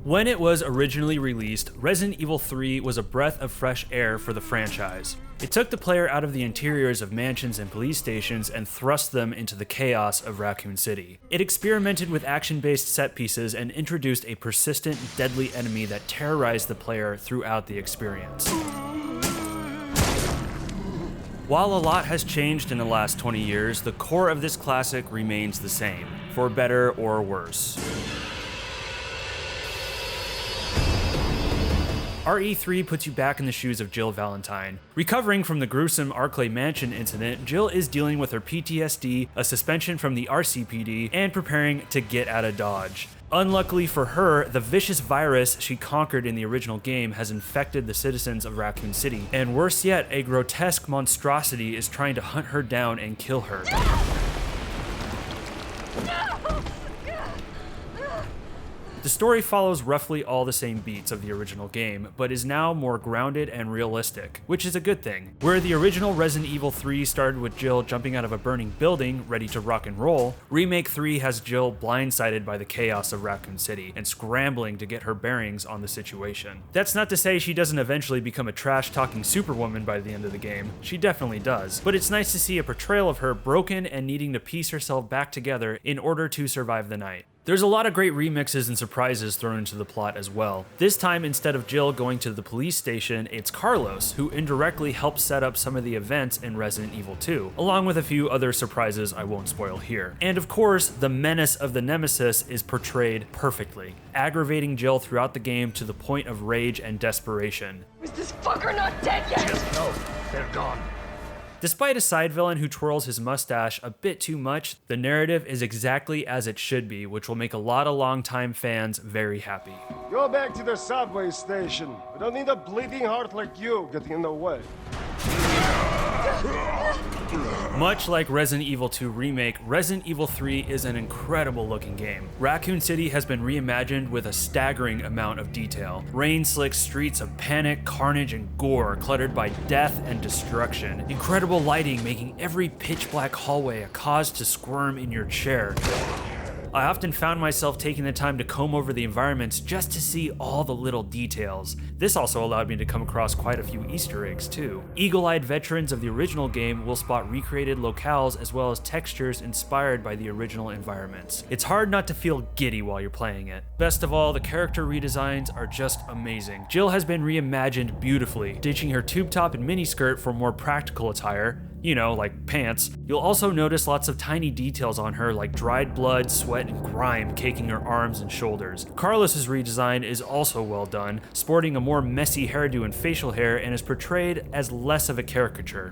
When it was originally released, Resident Evil 3 was a breath of fresh air for the franchise. It took the player out of the interiors of mansions and police stations and thrust them into the chaos of Raccoon City. It experimented with action-based set pieces and introduced a persistent, deadly enemy that terrorized the player throughout the experience. While a lot has changed in the last 20 years, the core of this classic remains the same, for better or worse. RE3 puts you back in the shoes of Jill Valentine. Recovering from the gruesome Arclay Mansion incident, Jill is dealing with her PTSD, a suspension from the RCPD, and preparing to get out of Dodge. Unluckily for her, the vicious virus she conquered in the original game has infected the citizens of Raccoon City, and worse yet, a grotesque monstrosity is trying to hunt her down and kill her. The story follows roughly all the same beats of the original game, but is now more grounded and realistic, which is a good thing. Where the original Resident Evil 3 started with Jill jumping out of a burning building, ready to rock and roll, Remake 3 has Jill blindsided by the chaos of Raccoon City and scrambling to get her bearings on the situation. That's not to say she doesn't eventually become a trash-talking superwoman by the end of the game. She definitely does, but it's nice to see a portrayal of her broken and needing to piece herself back together in order to survive the night. There's a lot of great remixes and surprises thrown into the plot as well. This time, instead of Jill going to the police station, it's Carlos, who indirectly helps set up some of the events in Resident Evil 2, along with a few other surprises I won't spoil here. And of course, the menace of the Nemesis is portrayed perfectly, aggravating Jill throughout the game to the point of rage and desperation. Is this fucker not dead yet? No, they're gone. Despite a side villain who twirls his mustache a bit too much, the narrative is exactly as it should be, which will make a lot of longtime fans very happy. Go back to the subway station. We don't need a bleeding heart like you getting in the way. Much like Resident Evil 2 Remake, Resident Evil 3 is an incredible looking game. Raccoon City has been reimagined with a staggering amount of detail. Rain-slicked streets of panic, carnage, and gore cluttered by death and destruction. Incredible lighting making every pitch-black hallway a cause to squirm in your chair. I often found myself taking the time to comb over the environments just to see all the little details. This also allowed me to come across quite a few Easter eggs too. Eagle-eyed veterans of the original game will spot recreated locales as well as textures inspired by the original environments. It's hard not to feel giddy while you're playing it. Best of all, the character redesigns are just amazing. Jill has been reimagined beautifully, ditching her tube top and miniskirt for more practical attire, you know, like pants. You'll also notice lots of tiny details on her like dried blood, sweat, and grime caking her arms and shoulders. Carlos's redesign is also well done, sporting a more messy hairdo and facial hair, and is portrayed as less of a caricature.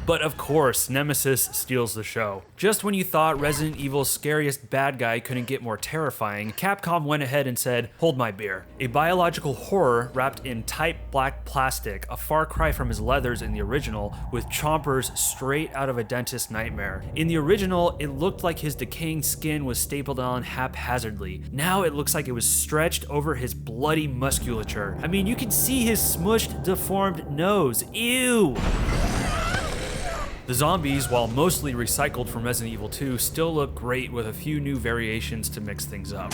But of course, Nemesis steals the show. Just when you thought Resident Evil's scariest bad guy couldn't get more terrifying, Capcom went ahead and said, hold my beer. A biological horror wrapped in tight black plastic, a far cry from his leathers in the original, with chompers straight out of a dentist's nightmare. In the original, it looked like his decaying skin was stapled on haphazardly. Now it looks like it was stretched over his bloody musculature. I mean, you can see his smushed, deformed nose. Ew! The zombies, while mostly recycled from Resident Evil 2, still look great with a few new variations to mix things up.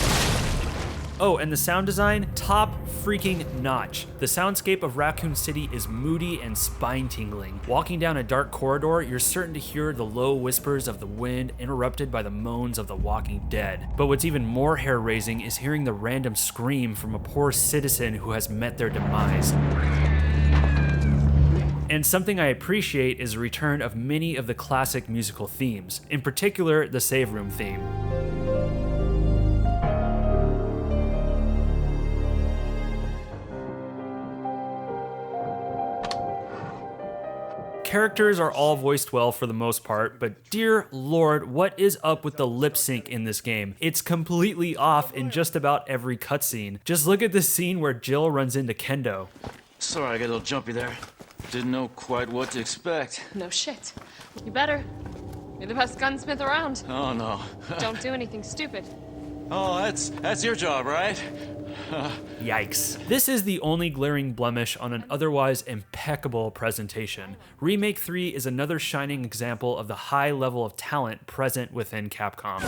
Oh, and the sound design, top freaking notch. The soundscape of Raccoon City is moody and spine-tingling. Walking down a dark corridor, you're certain to hear the low whispers of the wind interrupted by the moans of the walking dead. But what's even more hair-raising is hearing the random scream from a poor citizen who has met their demise. And something I appreciate is the return of many of the classic musical themes, in particular the save room theme. Characters are all voiced well for the most part, but dear lord, what is up with the lip sync in this game? It's completely off in just about every cutscene. Just look at this scene where Jill runs into Kendo. Sorry, I got a little jumpy there. Didn't know quite what to expect. No shit. You better. You're the best gunsmith around. Oh, no. Don't do anything stupid. Oh, that's your job, right? Yikes. This is the only glaring blemish on an otherwise impeccable presentation. Remake 3 is another shining example of the high level of talent present within Capcom.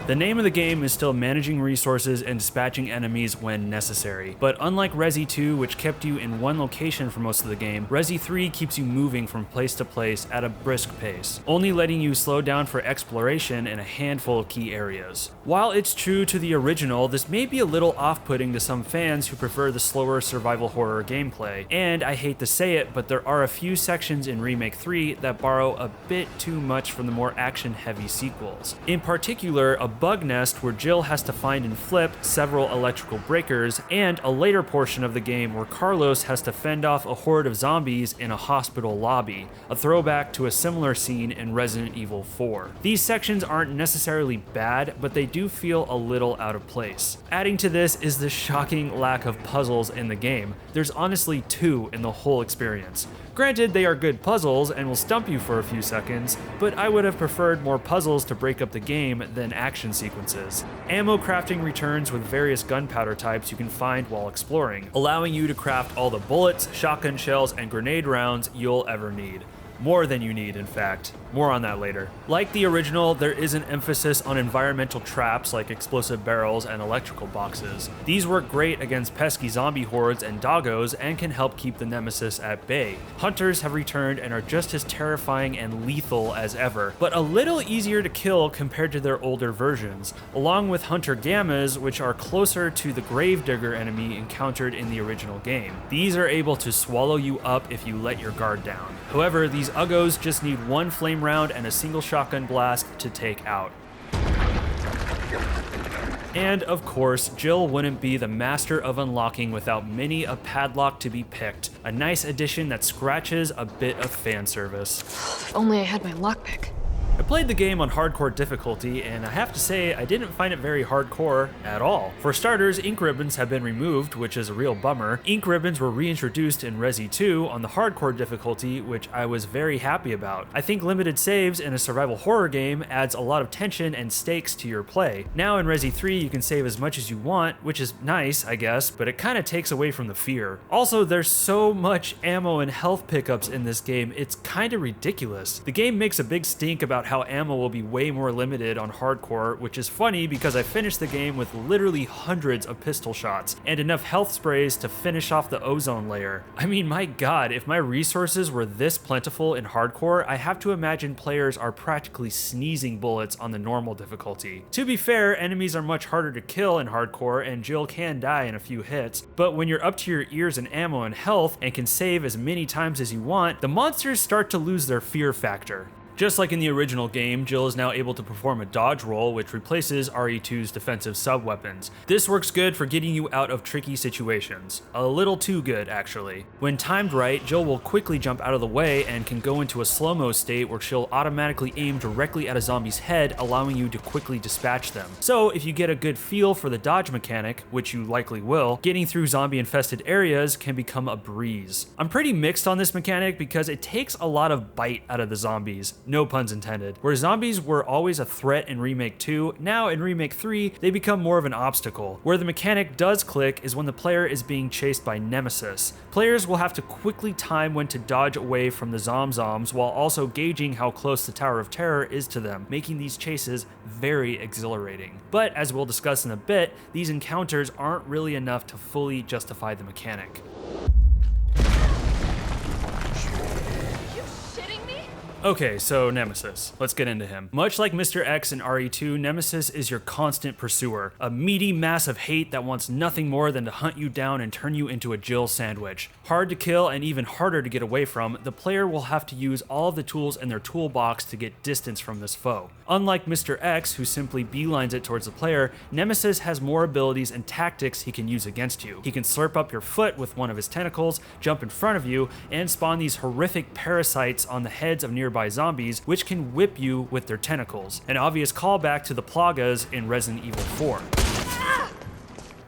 The name of the game is still managing resources and dispatching enemies when necessary, but unlike Resi 2, which kept you in one location for most of the game, Resi 3 keeps you moving from place to place at a brisk pace, only letting you slow down for exploration in a handful of key areas. While it's true to the original, this may be a little off-putting to some fans who prefer the slower survival horror gameplay, and I hate to say it, but there are a few sections in Remake 3 that borrow a bit too much from the more action-heavy sequels. In particular, a bug nest where Jill has to find and flip several electrical breakers, and a later portion of the game where Carlos has to fend off a horde of zombies in a hospital lobby, a throwback to a similar scene in Resident Evil 4. These sections aren't necessarily bad, but they do feel a little out of place. Adding to this is the shocking lack of puzzles in the game. There's honestly 2 in the whole experience. Granted, they are good puzzles and will stump you for a few seconds, but I would have preferred more puzzles to break up the game than action sequences. Ammo crafting returns with various gunpowder types you can find while exploring, allowing you to craft all the bullets, shotgun shells, and grenade rounds you'll ever need. More than you need, in fact. More on that later. Like the original, there is an emphasis on environmental traps like explosive barrels and electrical boxes. These work great against pesky zombie hordes and doggos and can help keep the Nemesis at bay. Hunters have returned and are just as terrifying and lethal as ever, but a little easier to kill compared to their older versions, along with Hunter Gammas, which are closer to the Gravedigger enemy encountered in the original game. These are able to swallow you up if you let your guard down. However, these Uggos just need one flame round and a single shotgun blast to take out. And of course, Jill wouldn't be the master of unlocking without many a padlock to be picked, a nice addition that scratches a bit of fan service. If only I had my lockpick. I played the game on hardcore difficulty, and I have to say I didn't find it very hardcore at all. For starters, ink ribbons have been removed, which is a real bummer. Ink ribbons were reintroduced in Resi 2 on the hardcore difficulty, which I was very happy about. I think limited saves in a survival horror game adds a lot of tension and stakes to your play. Now in Resi 3 you can save as much as you want, which is nice, I guess, but it kind of takes away from the fear. Also, there's so much ammo and health pickups in this game, it's kind of ridiculous. The game makes a big stink about how ammo will be way more limited on hardcore, which is funny because I finished the game with literally hundreds of pistol shots and enough health sprays to finish off the ozone layer. I mean, my god, if my resources were this plentiful in hardcore, I have to imagine players are practically sneezing bullets on the normal difficulty. To be fair, enemies are much harder to kill in hardcore and Jill can die in a few hits, but when you're up to your ears in ammo and health and can save as many times as you want, the monsters start to lose their fear factor. Just like in the original game, Jill is now able to perform a dodge roll, which replaces RE2's defensive sub-weapons. This works good for getting you out of tricky situations. A little too good, actually. When timed right, Jill will quickly jump out of the way and can go into a slow-mo state where she'll automatically aim directly at a zombie's head, allowing you to quickly dispatch them. So if you get a good feel for the dodge mechanic, which you likely will, getting through zombie-infested areas can become a breeze. I'm pretty mixed on this mechanic because it takes a lot of bite out of the zombies. No puns intended. Where zombies were always a threat in Remake 2, now in Remake 3, they become more of an obstacle. Where the mechanic does click is when the player is being chased by Nemesis. Players will have to quickly time when to dodge away from the zombs while also gauging how close the Tower of Terror is to them, making these chases very exhilarating. But as we'll discuss in a bit, these encounters aren't really enough to fully justify the mechanic. Okay, so Nemesis. Let's get into him. Much like Mr. X in RE2, Nemesis is your constant pursuer, a meaty mass of hate that wants nothing more than to hunt you down and turn you into a Jill sandwich. Hard to kill and even harder to get away from, the player will have to use all of the tools in their toolbox to get distance from this foe. Unlike Mr. X, who simply beelines it towards the player, Nemesis has more abilities and tactics he can use against you. He can slurp up your foot with one of his tentacles, jump in front of you, and spawn these horrific parasites on the heads of nearby zombies, which can whip you with their tentacles. An obvious callback to the Plagas in Resident Evil 4.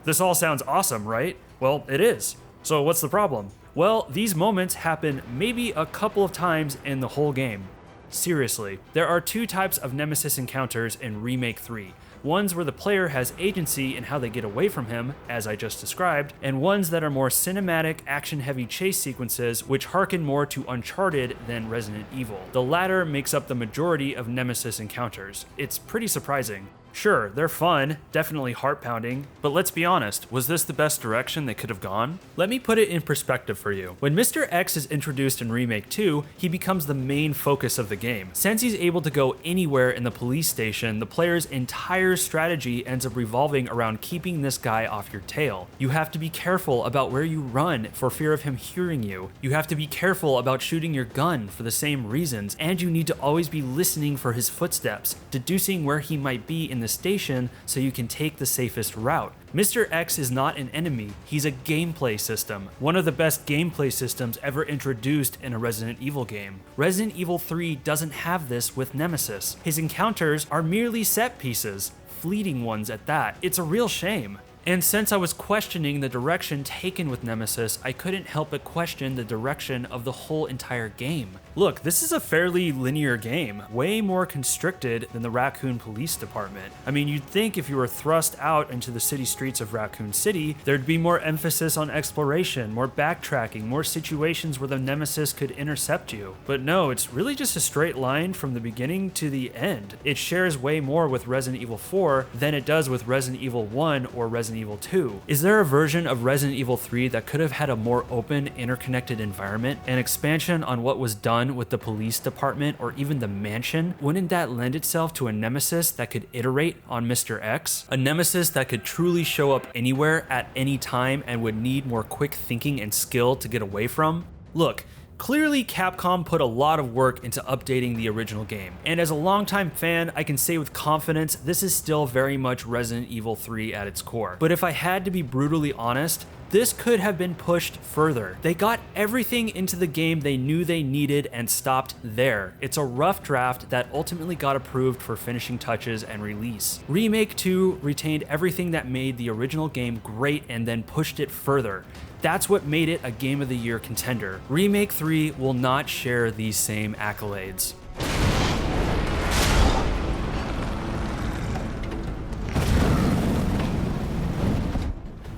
This all sounds awesome, right? Well, it is. So what's the problem? Well, these moments happen maybe a couple of times in the whole game. Seriously, there are two types of Nemesis encounters in Remake 3. Ones where the player has agency in how they get away from him, as I just described, and ones that are more cinematic, action-heavy chase sequences which harken more to Uncharted than Resident Evil. The latter makes up the majority of Nemesis encounters. It's pretty surprising. Sure, they're fun, definitely heart-pounding, but let's be honest, was this the best direction they could have gone? Let me put it in perspective for you. When Mr. X is introduced in Remake 2, he becomes the main focus of the game. Since he's able to go anywhere in the police station, the player's entire strategy ends up revolving around keeping this guy off your tail. You have to be careful about where you run for fear of him hearing you. You have to be careful about shooting your gun for the same reasons, and you need to always be listening for his footsteps, deducing where he might be in the station so you can take the safest route. Mr. X is not an enemy, he's a gameplay system. One of the best gameplay systems ever introduced in a Resident Evil game. Resident Evil 3 doesn't have this with Nemesis. His encounters are merely set pieces, fleeting ones at that. It's a real shame. And since I was questioning the direction taken with Nemesis, I couldn't help but question the direction of the whole entire game. Look, this is a fairly linear game, way more constricted than the Raccoon Police Department. I mean, you'd think if you were thrust out into the city streets of Raccoon City, there'd be more emphasis on exploration, more backtracking, more situations where the Nemesis could intercept you. But no, it's really just a straight line from the beginning to the end. It shares way more with Resident Evil 4 than it does with Resident Evil 1 or Resident Evil 2. Is there a version of Resident Evil 3 that could have had a more open, interconnected environment, an expansion on what was done with the police department or even the mansion? Wouldn't that lend itself to a Nemesis that could iterate on Mr. X? A Nemesis that could truly show up anywhere at any time and would need more quick thinking and skill to get away from? Look, clearly Capcom put a lot of work into updating the original game, and as a longtime fan, I can say with confidence this is still very much Resident Evil 3 at its core. But if I had to be brutally honest, this could have been pushed further. They got everything into the game they knew they needed and stopped there. It's a rough draft that ultimately got approved for finishing touches and release. Remake 2 retained everything that made the original game great and then pushed it further. That's what made it a Game of the Year contender. Remake 3 will not share these same accolades.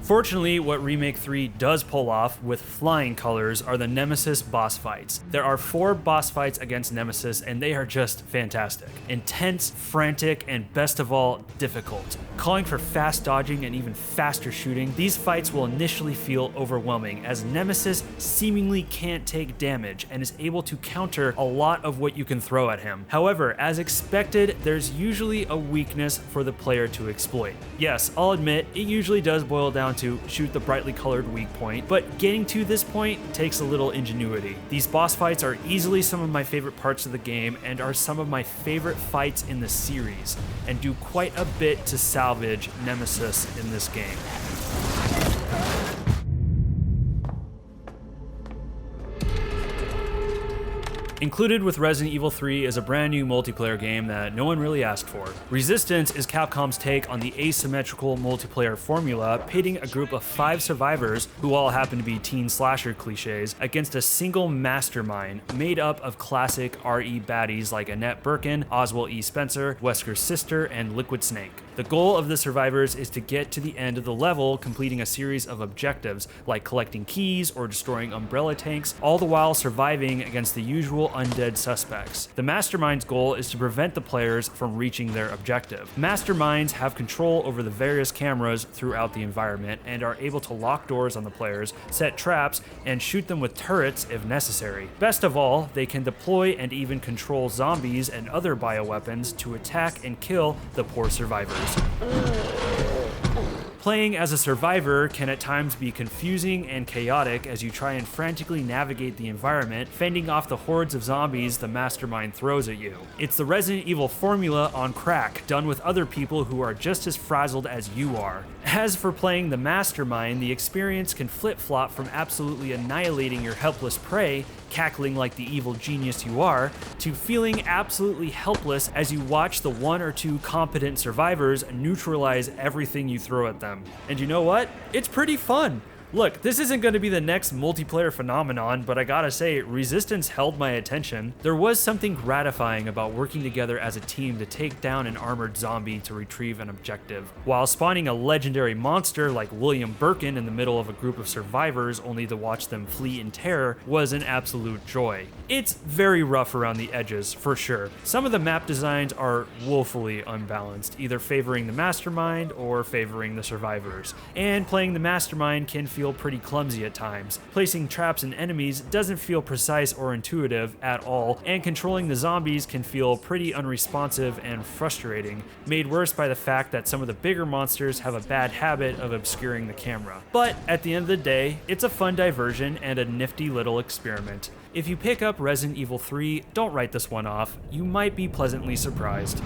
Fortunately, what Remake 3 does pull off with flying colors are the Nemesis boss fights. There are 4 boss fights against Nemesis, and they are just fantastic. Intense, frantic, and best of all, difficult. Calling for fast dodging and even faster shooting, these fights will initially feel overwhelming, as Nemesis seemingly can't take damage and is able to counter a lot of what you can throw at him. However, as expected, there's usually a weakness for the player to exploit. Yes, I'll admit, it usually does boil down to shoot the brightly colored weak point, but getting to this point takes a little ingenuity. These boss fights are easily some of my favorite parts of the game and are some of my favorite fights in the series, and do quite a bit to salvage Nemesis in this game. Included with Resident Evil 3 is a brand new multiplayer game that no one really asked for. Resistance is Capcom's take on the asymmetrical multiplayer formula, pitting a group of 5 survivors, who all happen to be teen slasher cliches, against a single mastermind made up of classic RE baddies like Annette Birkin, Oswald E. Spencer, Wesker's sister, and Liquid Snake. The goal of the survivors is to get to the end of the level, completing a series of objectives like collecting keys or destroying umbrella tanks, all the while surviving against the usual undead suspects. The Mastermind's goal is to prevent the players from reaching their objective. Masterminds have control over the various cameras throughout the environment and are able to lock doors on the players, set traps, and shoot them with turrets if necessary. Best of all, they can deploy and even control zombies and other bioweapons to attack and kill the poor survivors. Playing as a survivor can at times be confusing and chaotic as you try and frantically navigate the environment, fending off the hordes of zombies the Mastermind throws at you. It's the Resident Evil formula on crack, done with other people who are just as frazzled as you are. As for playing the Mastermind, the experience can flip-flop from absolutely annihilating your helpless prey, cackling like the evil genius you are, to feeling absolutely helpless as you watch the 1 or 2 competent survivors neutralize everything you throw at them. And you know what? It's pretty fun. Look, this isn't going to be the next multiplayer phenomenon, but I gotta say, Resistance held my attention. There was something gratifying about working together as a team to take down an armored zombie to retrieve an objective, while spawning a legendary monster like William Birkin in the middle of a group of survivors only to watch them flee in terror was an absolute joy. It's very rough around the edges, for sure. Some of the map designs are woefully unbalanced, either favoring the mastermind or favoring the survivors. And playing the mastermind can feel pretty clumsy at times. Placing traps and enemies doesn't feel precise or intuitive at all, and controlling the zombies can feel pretty unresponsive and frustrating, made worse by the fact that some of the bigger monsters have a bad habit of obscuring the camera. But at the end of the day, it's a fun diversion and a nifty little experiment. If you pick up Resident Evil 3, don't write this one off. You might be pleasantly surprised.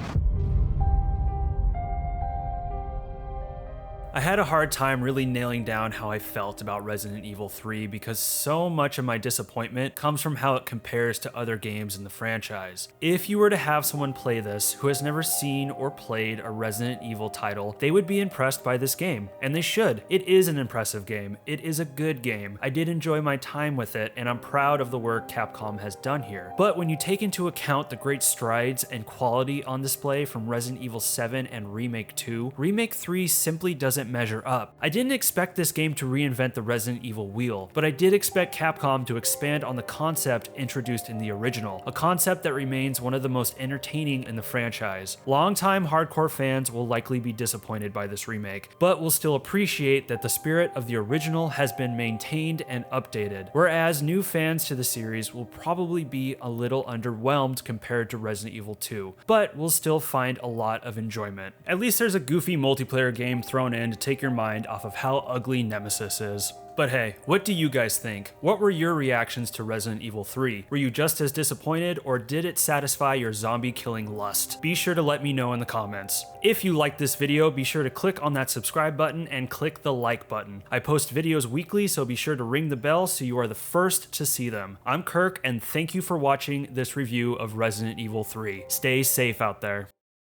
I had a hard time really nailing down how I felt about Resident Evil 3 because so much of my disappointment comes from how it compares to other games in the franchise. If you were to have someone play this who has never seen or played a Resident Evil title, they would be impressed by this game, and they should. It is an impressive game. It is a good game. I did enjoy my time with it, and I'm proud of the work Capcom has done here. But when you take into account the great strides and quality on display from Resident Evil 7 and Remake 2, Remake 3 simply doesn't measure up. I didn't expect this game to reinvent the Resident Evil wheel, but I did expect Capcom to expand on the concept introduced in the original, a concept that remains one of the most entertaining in the franchise. Longtime hardcore fans will likely be disappointed by this remake, but will still appreciate that the spirit of the original has been maintained and updated, whereas new fans to the series will probably be a little underwhelmed compared to Resident Evil 2, but will still find a lot of enjoyment. At least there's a goofy multiplayer game thrown in to take your mind off of how ugly Nemesis is. But hey, what do you guys think? What were your reactions to Resident Evil 3? Were you just as disappointed, or did it satisfy your zombie killing lust? Be sure to let me know in the comments. If you liked this video, be sure to click on that subscribe button and click the like button. I post videos weekly, so be sure to ring the bell so you are the first to see them. I'm Kirk, and thank you for watching this review of Resident Evil 3. Stay safe out there.